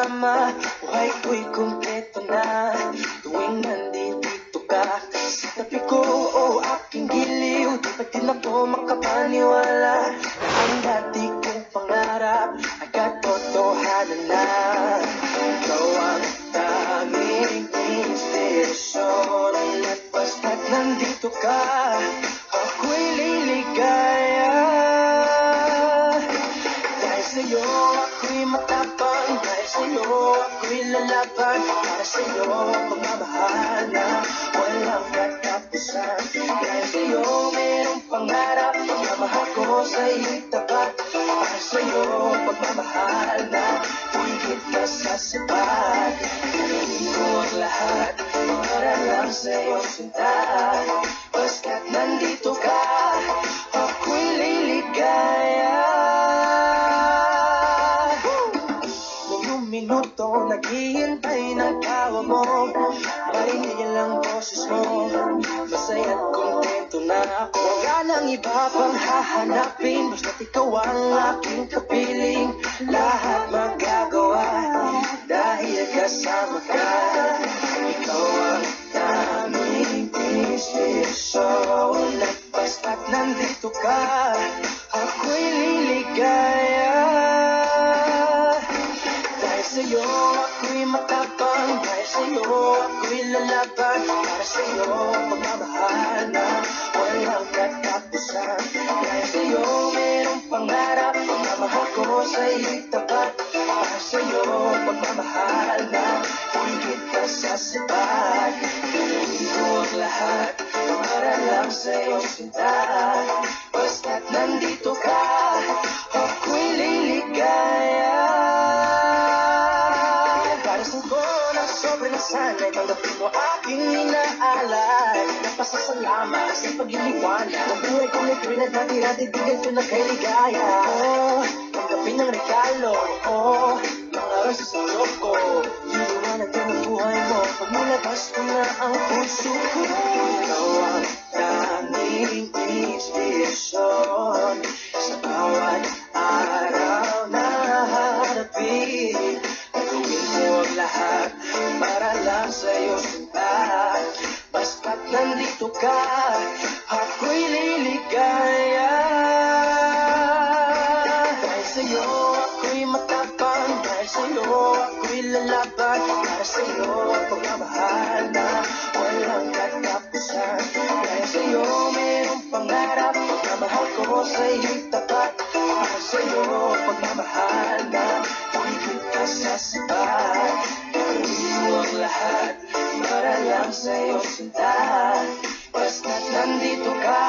kasama. Buhay ko'y kumpleto na tuwing nandito ka sa tabi ko. O aking giliw, di pa din ako makapaniwala. Ang dati kong pangarap ay katotohanan na. Ikaw ang tanging inspirasyon, at basta't nandito ka, ako'y liligaya. Dahil sa'yo ako'y matapang, dahil sa'yo ako'y lalaban, para sa'yo pagmamahal na walang katapusan. Dahil sa'yo mayroong pangarap, pagmamahal ko sa'yo'y tapat, para sa'yo pagmamahal na higit na sa sapat. Gagawin ko ang lahat para lang sa'yo sinta. Basta't nandito ka, ako'y liligaya. Buong minuto naghihintay ng tawa mo, marinig lang boses mo, masaya't kontento na ako. Wala nang iba pang hahanapin, basta't ikaw ang aking kapiling. Lahat magagawa dahil kasama ka. Ikaw ang tanging inspirasyon, at basta't nandito ka, ako'y liligaya. Dahil sa'yo ako'y matapang, dahil sa'yo ako'y lalaban, para sa'yo pagmamahal na walang katapusan. Dahil sa'yo mayroong pangarap, pagmamahal ko sa'yo'y tapat, para sa'yo pagmamahal na higit na sa sapat. Gagawin ko ang lahat para lang sa'yo sinta. Basta't nandito ka, ako'y liligaya. Darasan ko ng sobrang sanay, tanggapin mo aking inaalay. Napasasalamat sa pag-iliwanag, ang buhay ko may tuwin at dati-dati bigyan ko na kay ligaya. Tanggapin ang regalo, ng aras sa sarap ko. Liwanag din ang buhay mo, pagmulabas ko na ang puso ko. Ikaw ang tanging inspirasyon sa bawat araw na harapin. Gagawin mo ang lahat para lang sa'yo sinta. Basta't nandito ka, ako'y liligaya. Dahil sa'yo ako'y matapang, dahil sa'yo ako'y lalaban, para sa'yo pagmamahal na walang katapusan. Dahil sa'yo mayroong pangarap, pagmamahal ko sa'yo'y tapat, para sa'yo pagmamahal na higit ka sa sapat. Gagawin mo ang lahat para lang sa'yo sinta. Basta't nandito ka,